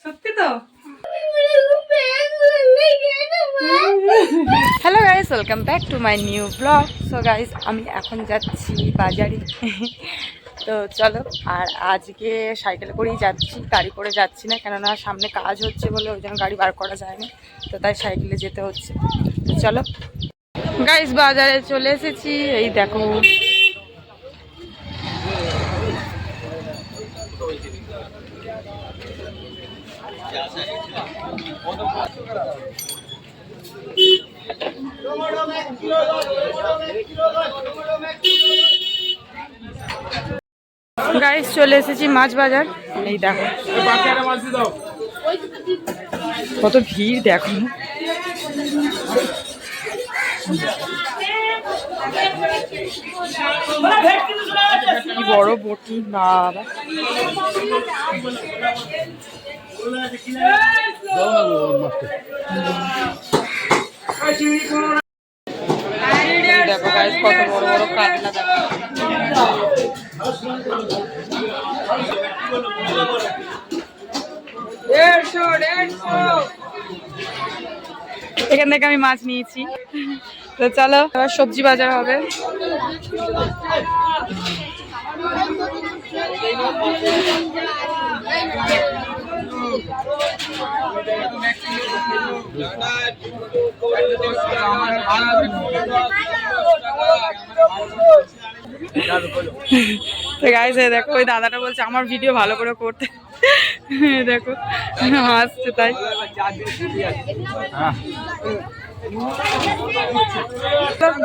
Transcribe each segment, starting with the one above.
সত্যি তো। Hello guys, welcome back to my new blog. So guys, আমি এখন যাচ্ছি বাজারে। তো চলো, আর আজকে সাইকেলে করেই যাচ্ছি, গাড়ি করে যাচ্ছি না, কেননা সামনে কাজ হচ্ছে বলে ওই জন্য গাড়ি বার করা যায়নি, তো তাই সাইকেলে যেতে হচ্ছে। তো চলো গাইস, বাজারে চলে এসেছি। এই দেখো, গাইস চলে এসেছি মাছ বাজার। এই দেখো কত ভিড়, দেখো কি বড় বটি বাবা। দেখো গাইস কত বড় বড় কাতলা, দেখো এখান থেকে আমি মাছ নিয়েছি। তো চলো এবার সবজি বাজার হবে। তো গাইস দেখো, ওই দাদাটা বলছে আমার ভিডিও ভালো করে করতে। দেখো হাসছে তাই।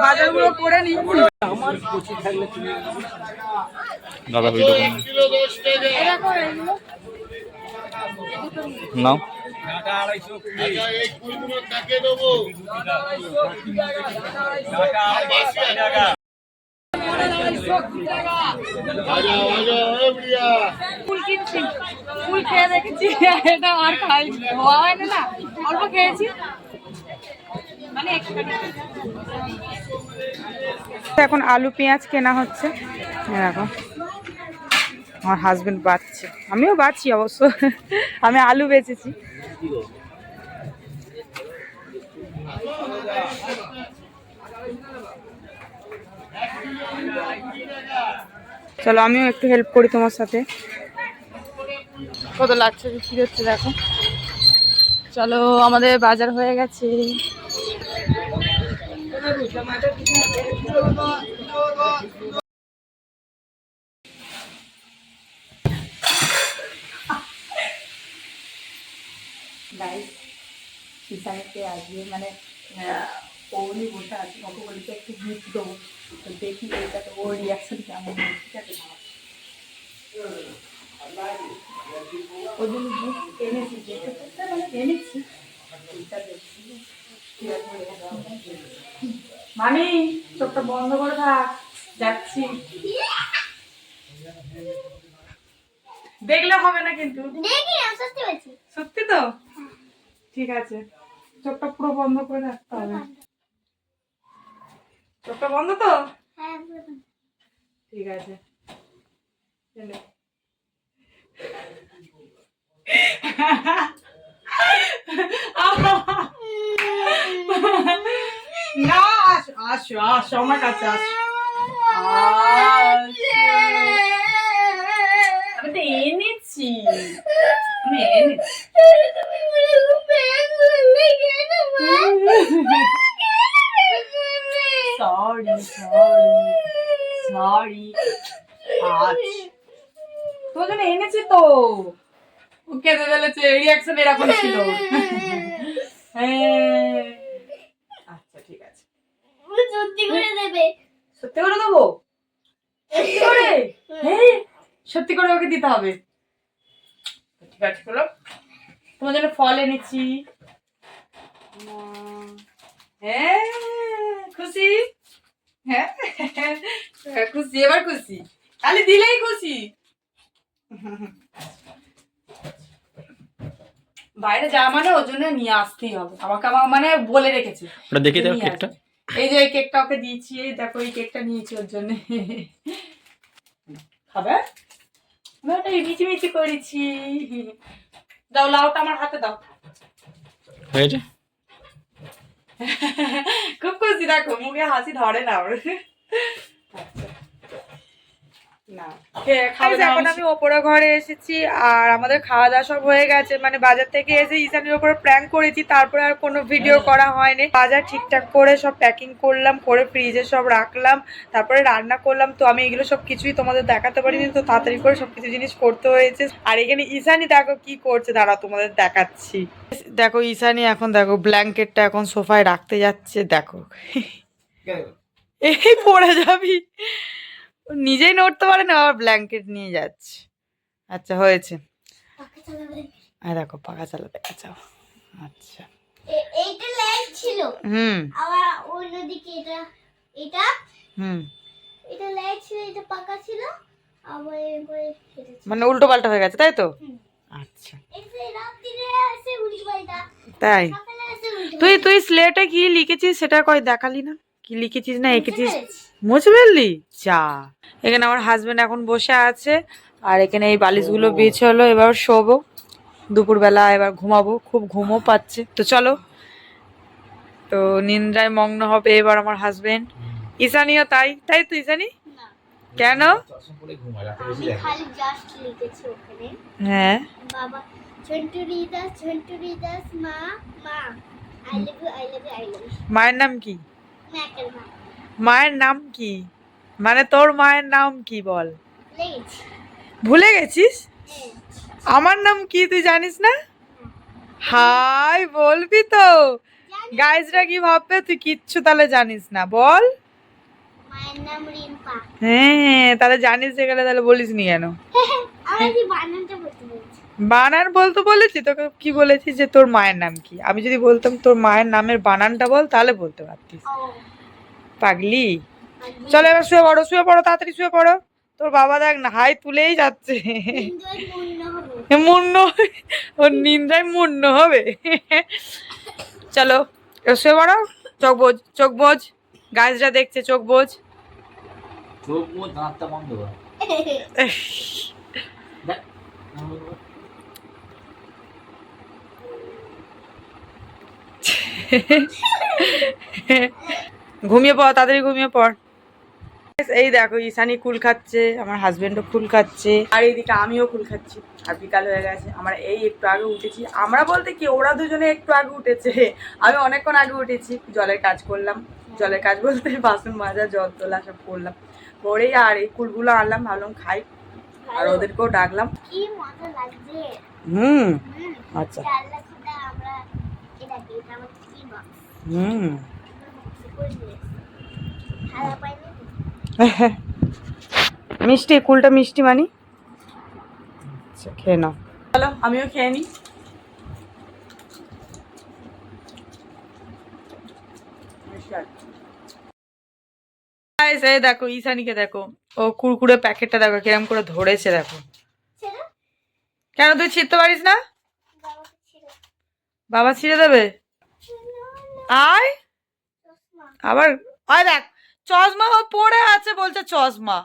বাজারগুলো করে নি দাদা, নাও ফুল কিনছি, ফুল খেয়ে দেখেছি, এটা আর খাই হয় না, অল্প খেয়েছি। এখন আলু পেঁয়াজ কেনা হচ্ছে। এরকম আমার হাজবেন্ড বাঁচছে, আমিও বাঁচি অবশ্য। আমি আলু বেচেছি। চলো আমিও একটু হেল্প করি তোমার সাথে। কত লাগছে বিক্রি হচ্ছে দেখো। চলো আমাদের বাজার হয়ে গেছে। আজকে মানে ওরই বসে আছে, ওকে বলতে একটু গিফট দেবো, তো দেখি এটা তো ওর রিয়াকশন কেমন। ঠিক আছে, ওই জন্য গিফট এনেছি, মানে এনেছি। মামি চোখটা বন্ধ করে থাক, যাচ্ছি। দেখলে হবে না কিন্তু, সত্যি তো। ঠিক আছে, চোখটা পুরো বন্ধ করে রাখতে হবে। চোখটা বন্ধ তো? ঠিক আছে। না, আসো আসো আসো আমার কাছে আসো। আমি তো এনেছি, আমি এনেছি। সরি সরি সরি, তোর জন্য এনেছি তো। ও কেঁদে ফেলেছে, রিয়াকশন এরকম ছিল। আচ্ছা ঠিক আছে, সত্যি করে দেবে? সত্যি করে দেবো? সত্যি করে ওকে দিতে হবে। ঠিক আছে, চলো তোমার জন্য ফল এনেছি। হ্যাঁ খুশি? হ্যাঁ খুশি, এবার খুশি, খালি দিলেই খুশি। বাইরে যাওয়া মানে ওর জন্য নিয়ে আসতেই হবে, আমাকে আমার মানে বলে রেখেছে। ওটা দেখে দাও কেকটা। এই যে এই কেকটা ওকে দিয়েছি, দেখো এই কেকটা নিয়েছি ওর জন্য। খাবে? ওটাই মিচি করেছি। দাও লাউটা আমার হাতে দাও। হয়েছে? খুব খুশি, দেখো মুখে হাসি ধরে না ওর। এখন আমি ওপরে ঘরে এসেছি আর আমাদের খাওয়া দাওয়া সব হয়ে গেছে, মানে বাজার থেকে এসে ঈশানীর উপরে প্র্যাঙ্ক করেছি, তারপরে আর কোনো ভিডিও করা হয়নি। বাজার ঠিকঠাক করে সব প্যাকিং করলাম, করে ফ্রিজে সব রাখলাম, তারপরে রান্না করলাম। তো আমি এগুলো সব কিছুই তোমাদের দেখাতে পারিনি, তো তাড়াতাড়ি করে সবকিছু জিনিস করতে হয়েছে। আর এখানে ঈশানী দেখো কি করছে, দাঁড়া তোমাদের দেখাচ্ছি। দেখো ঈশানী এখন দেখো ব্ল্যাঙ্কেটটা এখন সোফায় রাখতে যাচ্ছে, দেখো এই পড়ে যাবি, নিজেই নড়তে পারে না আবার ব্ল্যাঙ্কেট নিয়ে যাচ্ছে। আচ্ছা হয়েছে, দেখো পাখা চালাতে গেছে। আচ্ছা এইটা লাইট ছিল, আবার অন্যদিকে এটা এটা লাইট ছিল, এটা পাকা ছিল, আবার এবারে মানে উল্টো পাল্টা হয়ে গেছে তাই তো? আচ্ছা তাই, তুই স্লেটে কি লিখেছিস সেটা কই দেখালি না, কি লিখেছিস না এঁকেছিস? মুছে ফেললি? যা। এখানে আমার হাজবেন্ড এখন বসে আছে আর এখানে এই বালিশগুলো বিছালো, এবার শোবো দুপুরবেলা, এবার ঘুমাবো, খুব ঘুমও পাচ্ছে। তো চলো, তো নিন্দ্রায় মগ্ন হবে এবার আমার হাজবেন্ড। ঈশানীও তাই, তাই তো ঈশানী? কেন? হ্যাঁ বাবা ঝন্টু রিদাস মা মা I love you I love you I love you. মায়ের নাম কি? ম্যাকেল মা। মায়ের নাম কি? মানে তোর মায়ের নাম কি বল? ভুলে গেছিস? আমার নাম কি তুই জানিস না? হাই বলবি তো, গাইজরা কি ভাববে তুই কিচ্ছু তাহলে জানিস না, বল। মায়ের নাম রিম্পা। হ্যাঁ তাহলে জানিস গেলে তাহলে বলিস নি কেন? আমি কি বানানটা বলতে বলছি? বানান বলতে বলেছি তোকে, কি বলেছি যে তোর মায়ের নাম কি? আমি যদি বলতাম তোর মায়ের নামের বানানটা বল তাহলে বলতে পারতিস। পাগলি, চলো এবার শুয়ে পড়ো তাড়াতাড়ি শুয়ে পড়ো। তোর বাবা দেখ না হাই তুলেই যাচ্ছে, মুন্ন, ওর নিন্দায় মুন্ন হবে। চলো এবার শুয়ে পড়ো, চোখ বোঝ, গাছরা দেখছে, চোখ বোঝ। দাঁতটা বন্ধ কর। ঘুমিয়ে পড় তাড়াতাড়ি, ঘুমিয়ে পড়। এই দেখো ঈশানী কুল খাচ্ছে, আমার হাজবেন্ডও কুল খাচ্ছে, আর এইদিকে আমিও কুল খাচ্ছি। আর বিকাল হয়ে গেছে, আমরা এই একটু আগে উঠেছি, আমরা বলতে কি ওরা দুজনে একটু আগে উঠেছে, আমি অনেকক্ষণ আগে উঠেছি। জলের কাজ করলাম, জলের কাজ বলতে বাসন মাজা জল তোলা সব করলাম, পরেই আর এই কুলগুলো আনলাম, ভাবলাম খাই, আর ওদেরকেও ডাকলাম। কি মজা লাগছে। আচ্ছা আমরা এটা কি আমার কি বক্স খাওয়া পাইনি। মিষ্টি, কুলটা মিষ্টি মানি। আচ্ছা খেয়ে নাও, চলো আমিও খেয়ে নিই। এই দেখো ঈশানীকে দেখো, ও কুরকুরে প্যাকেটটা দেখো কিরম করে ধরেছে, দেখো। কেন তুই ছিঁড়তে পারিস না? বাবা ছিঁড়ে দেবে। আয় আবার, আয় দেখ চশমা ও পড়ে আছে, বলছে চশমা।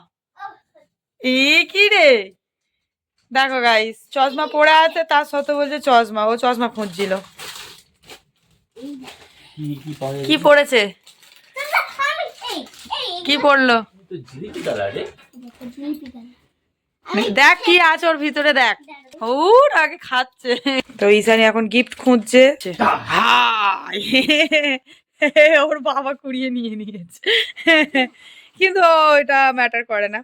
এ কি রে, দেখো গাইস চশমা পড়ে আছে, তার সত্ত্বেও বলছে চশমা, ও চশমা খুঁজছিল। কি পড়েছে? কি পড়লো? দেখ কি আছে ওর ভিতরে, দেখ। ওর আগে খাচ্ছে। তো ঈশানী এখন গিফট খুঁজছে, ওর বাবা কুড়িয়ে নিয়ে নিয়েছে, কিন্তু এটা ম্যাটার করে না,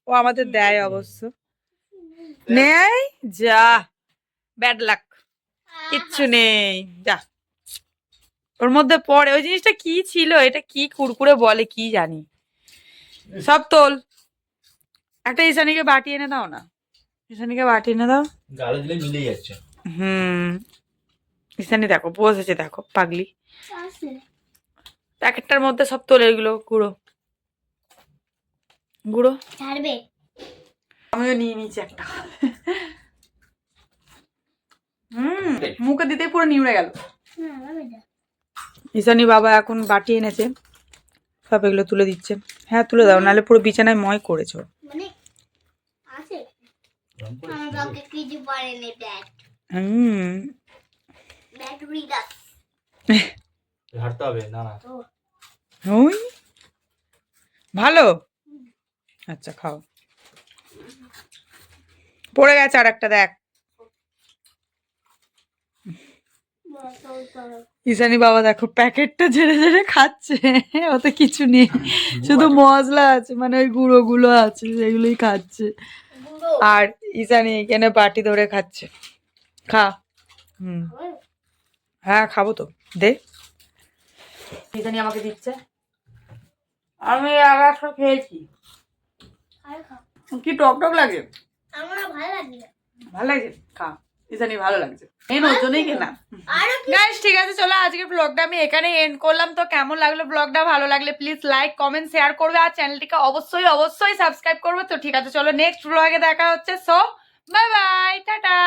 ও আমাদের দেয় অবশ্য। নেই যা, ব্যাড লাক, কিচ্ছু নেই যা। ওর মধ্যে পড়ে ওই জিনিসটা কি ছিল, এটা কি কুরকুরে বলে কি জানি, সব তোল। একটা ঈশানীকে বাটি এনে দাও না, ঈশানীকে বাটি এনে দাও। গালে দিলে মিলে যাচ্ছে। ঈশানী দেখো বসেছে, দেখো পাগলি। প্যাকেটটার মধ্যে সব তোলে এগুলো, গুঁড়ো গুঁড়ো ছাড়বে। আমিও নিয়ে নিয়েছি একটা। মুখে দিতে পুরো নিউড়ে গেল। ঈশানী বাবা এখন বাটি এনেছে, সব এগুলো তুলে দিচ্ছে। হ্যাঁ তুলে দাও, নাহলে পুরো বিছানায় ময় করেছো। আমার ব্লগে কিছু পড়েনি ব্যাট হুম ব্যাট রিডাস হাঁটতে হবে না না ওই ভালো আচ্ছা খাও পড়ে গেছে আর একটা দেখ ঈশানী বাবা দেখো প্যাকেটটা ঝেড়ে ঝেড়ে খাচ্ছে ওতে কিছু নেই শুধু মশলা আছে মানে ওই গুঁড়ো গুলো আছে সেগুলোই খাচ্ছে আর ঈশানী এখানে বাটি ধরে খাচ্ছে খা হুম হ্যাঁ খাবো তো দে ঈশানী আমাকে দিচ্ছে আমি আগে একটা খেয়েছি কি টক টক লাগে আমার ভালো লাগে না ভালো লাগছে খা ঈশানী ভালো লাগছে এই ওর জন্যই কেনা আরো গাইস ঠিক আছে চলো আজকের ব্লগটা আমি এখানেই এন্ড করলাম তো কেমন লাগলো ব্লগটা ভালো লাগলে প্লিজ লাইক কমেন্ট শেয়ার করবে আর চ্যানেলটিকে অবশ্যই অবশ্যই সাবস্ক্রাইব করবে তো ঠিক আছে চলো নেক্সট ব্লগে দেখা হচ্ছে সো বাই বাই টাটা